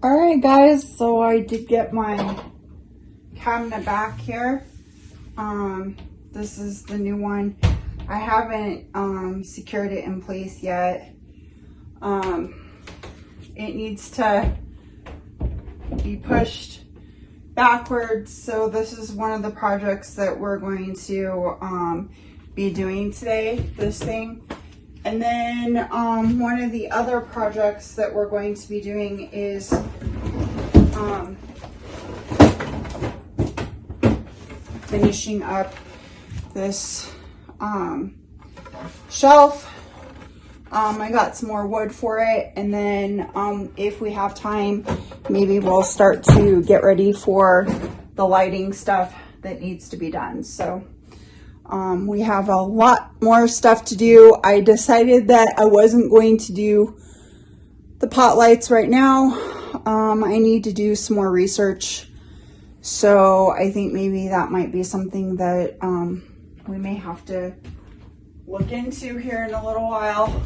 Alright guys, so I did get my cabinet back here. This is the new one. I haven't secured it in place yet. It needs to be pushed backwards, so this is one of the projects that we're going to be doing today, this thing. And then one of the other projects that we're going to be doing is finishing up this shelf. I got some more wood for it, and then if we have time, maybe we'll start to get ready for the lighting stuff that needs to be done. So we have a lot more stuff to do. I decided that I wasn't going to do the pot lights right now. I need to do some more research. So I think maybe that might be something that we may have to look into here in a little while.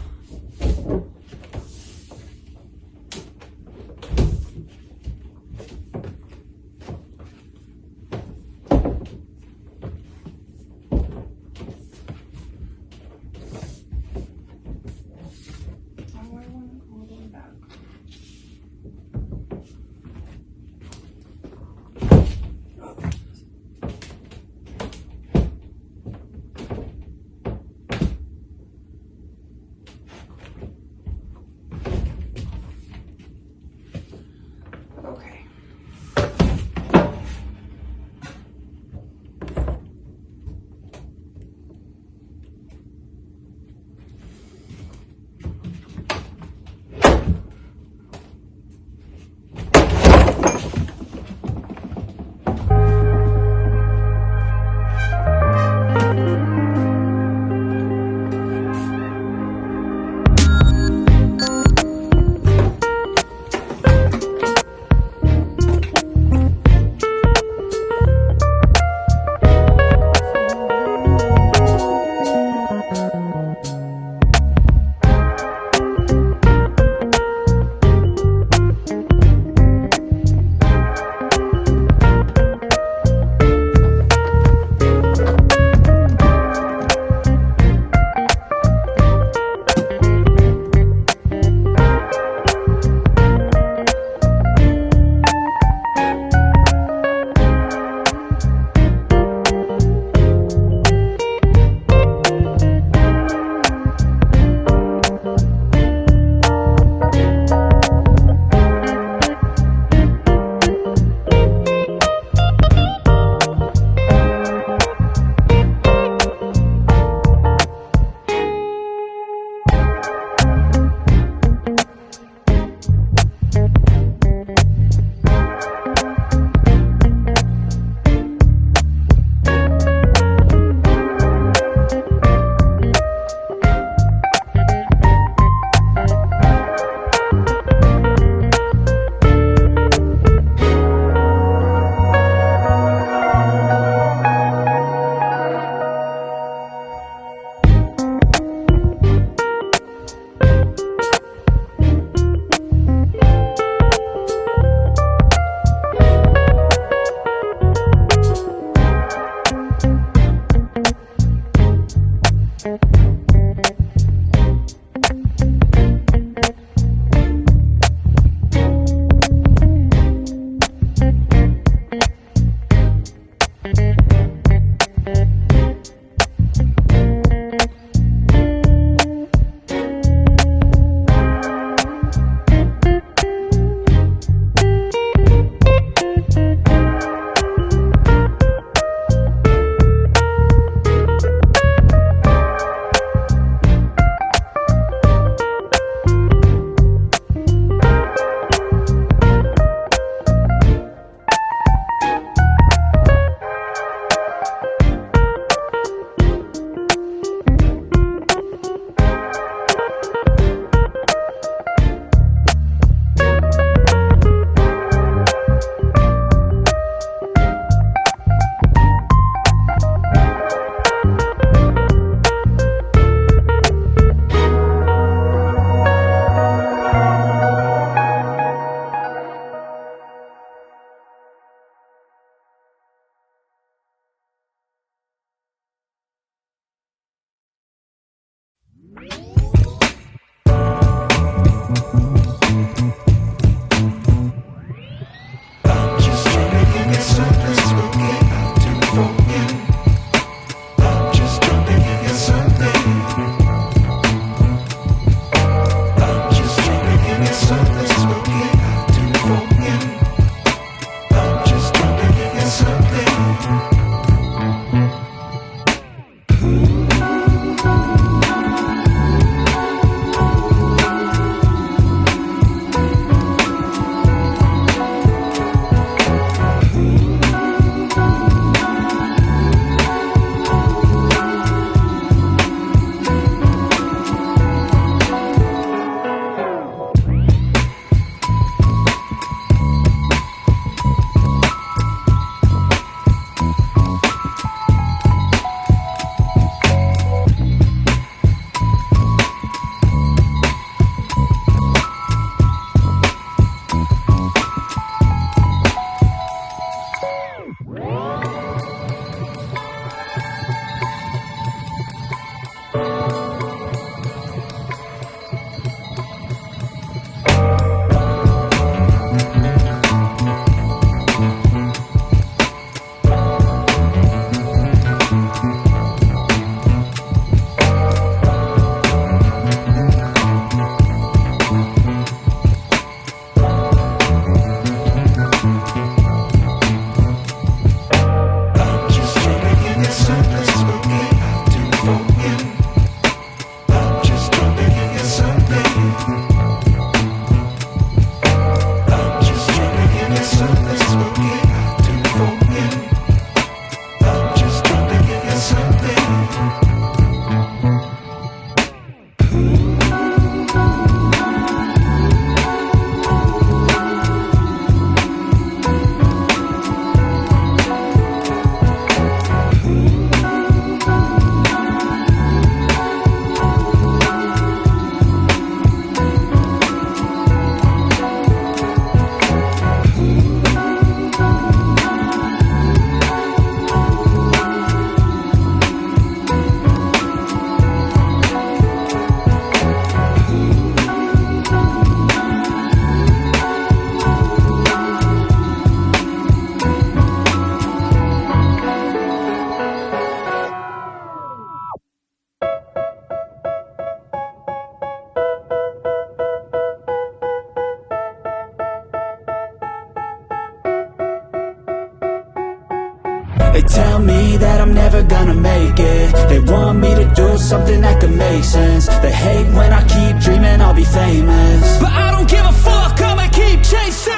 They tell me that I'm never gonna make it. They want me to do something that could make sense. They hate when I keep dreaming I'll be famous, but I don't give a fuck, I'ma keep chasing.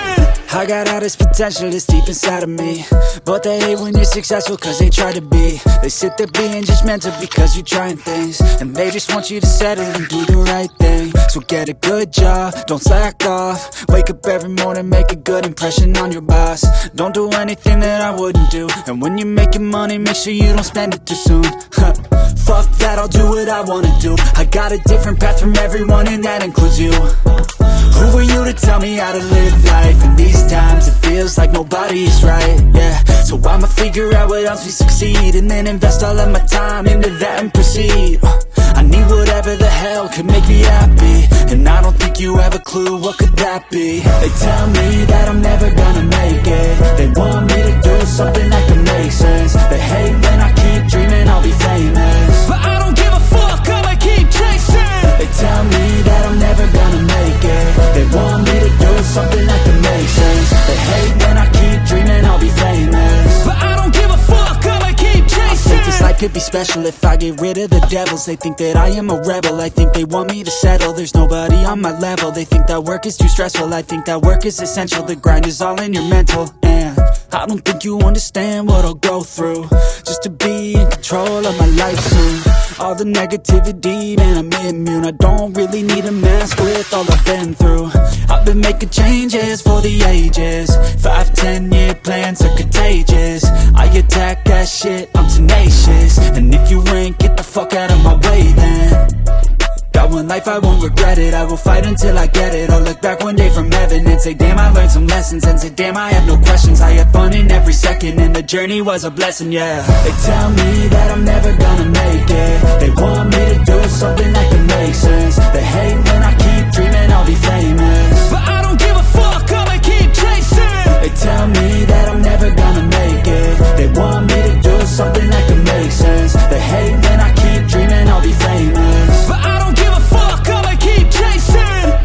I got all this potential that's deep inside of me, but they hate when you're successful cause they try to be. They sit there being judgmental because you're trying things, and they just want you to settle and do the right thing. So get a good job, don't slack off. Wake up every morning, make a good impression on your boss. Don't do anything that I wouldn't do, and when you're making money, make sure you don't spend it too soon. Fuck that, I'll do what I wanna do. I got a different path from everyone, and that includes you. Who are you to tell me how to live life? In these times it feels like nobody is right, yeah. So I'ma figure out what else we succeed, and then invest all of my time into that and proceed. I need whatever the hell could make me happy, and I don't think you have a clue what could that be. They tell me that I'm never gonna make it. They want me to do something that can make sense. They hate when I keep dreaming I'll be famous, but I don't give a fuck, I'ma keep chasing. They tell me that I'm never gonna make it. They want me to do something that can make sense. They hate when I keep dreaming I'll be famous, but I don't give a fuck, I'ma keep chasing. I think this life could be special if I get rid of the devils. They think that I am a rebel, I think they want me to settle. There's nobody on my level. They think that work is too stressful, I think that work is essential. The grind is all in your mental, and I don't think you understand what I'll go through just to be in control of my life soon. All the negativity, man, I'm immune. I don't really need a mask with all I've been through. I've been making changes for the ages. 5, 10-year plans are contagious. I attack that shit, I'm tenacious. And if you ain't, get the fuck out of my way then. Got one life, I won't regret it. I will fight until I get it. I'll look back one day from heaven and say, damn, I learned some lessons. And say, damn, I have no questions. I had fun in every second, and the journey was a blessing, yeah. They tell me that I'm never gonna make it. They want me to do something that can make sense. They hate when I keep dreaming I'll be famous, but I don't give a fuck, I'ma keep chasing. They tell me that I'm never gonna make it. They want me to do something that can make sense. They hate when I keep dreaming I'll be famous, but I don't give a fuck, I'ma keep chasing.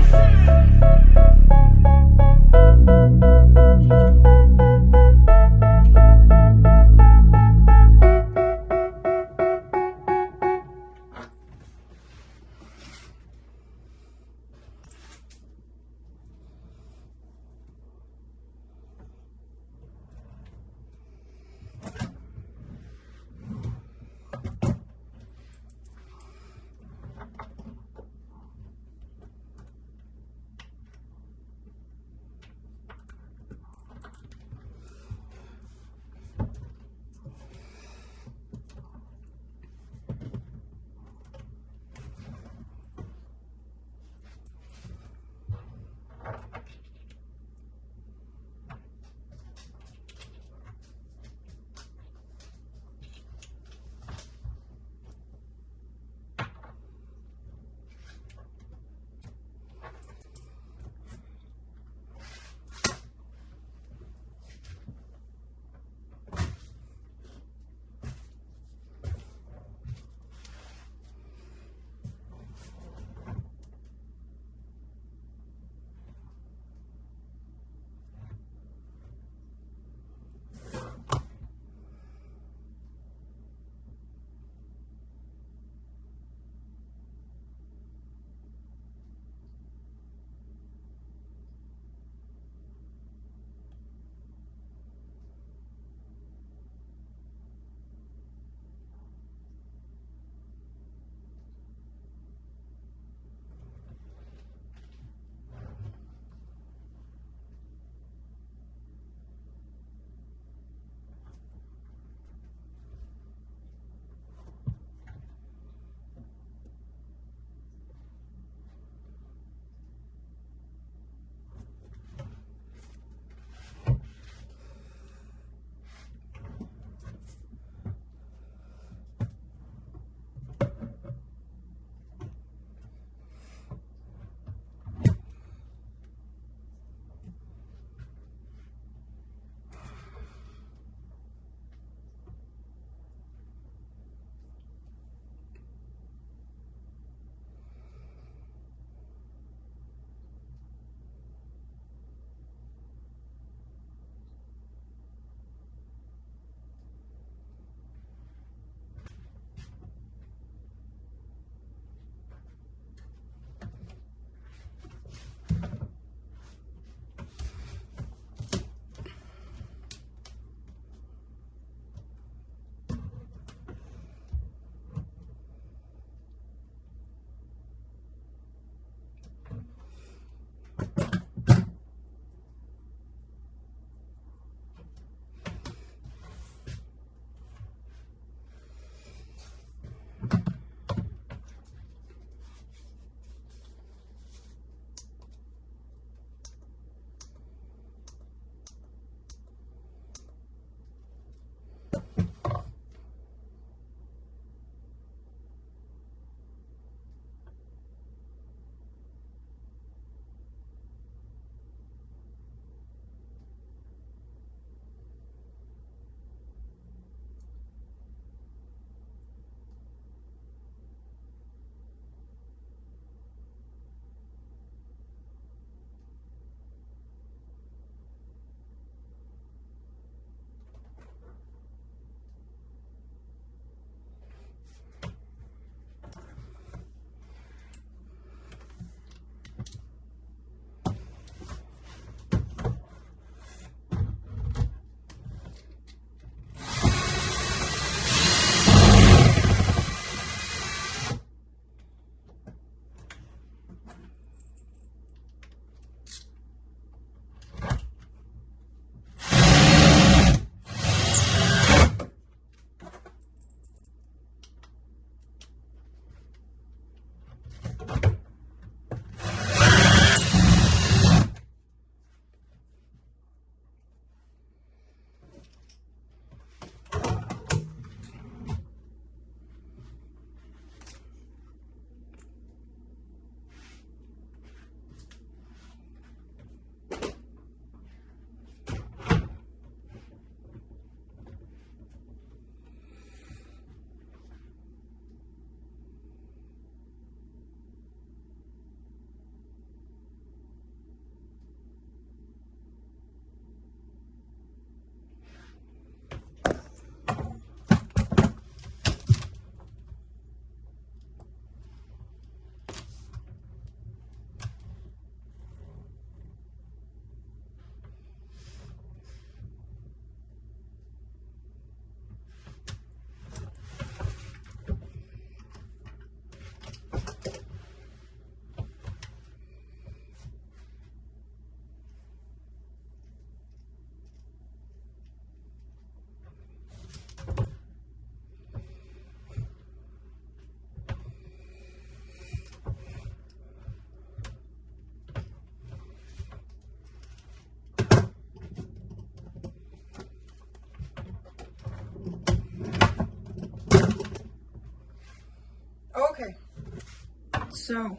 So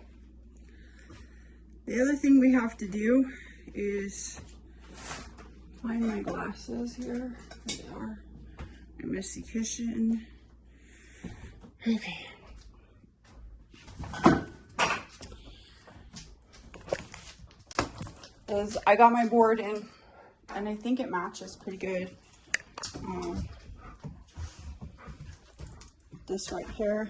the other thing we have to do is find my glasses here. There they are. My messy kitchen. Okay. I got my board in, and I think it matches pretty good. This right here.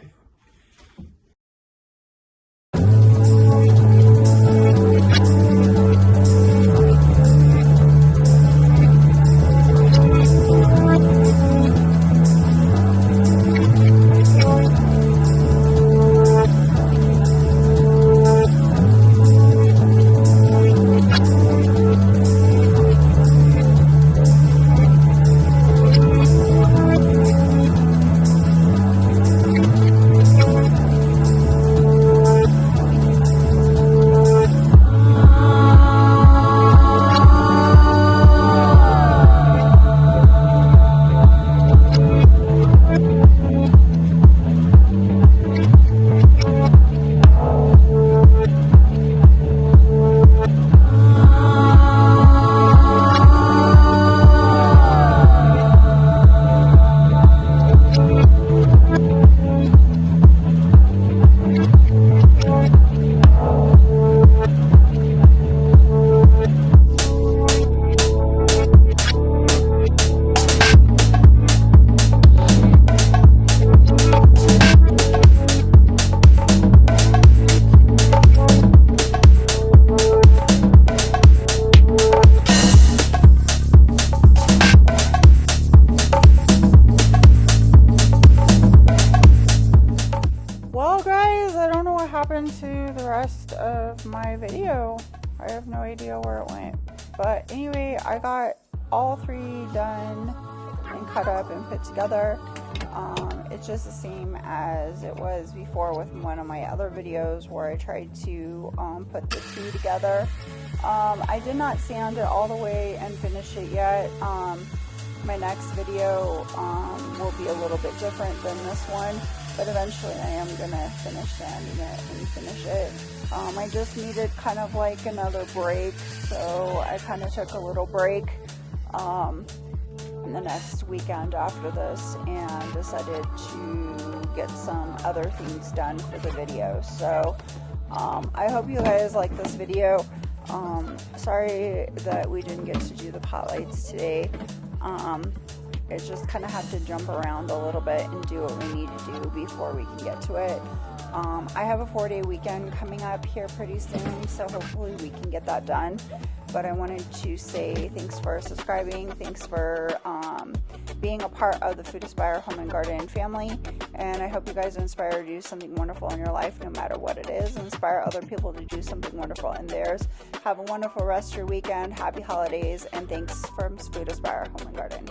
To the rest of my video. I have no idea where it went, but anyway, I got all three done and cut up and put together. It's just the same as it was before with one of my other videos where I tried to put the two together. I did not sand it all the way and finish it yet. My next video will be a little bit different than this one, but eventually I am gonna finish sanding it and finish it. I just needed kind of like another break, so I kind of took a little break in the next weekend after this and decided to get some other things done for the video. So I hope you guys like this video. Sorry that we didn't get to do the pot lights today. It just kind of had to jump around a little bit and do what we need to do before we can get to it. I have a 4-day weekend coming up here pretty soon, so hopefully we can get that done. But I wanted to say thanks for subscribing, thanks for being a part of the Food Aspire Home and Garden family, and I hope you guys are inspired to do something wonderful in your life, no matter what it is. Inspire other people to do something wonderful in theirs. Have a wonderful rest of your weekend, happy holidays, and thanks from Food Aspire Home and Garden.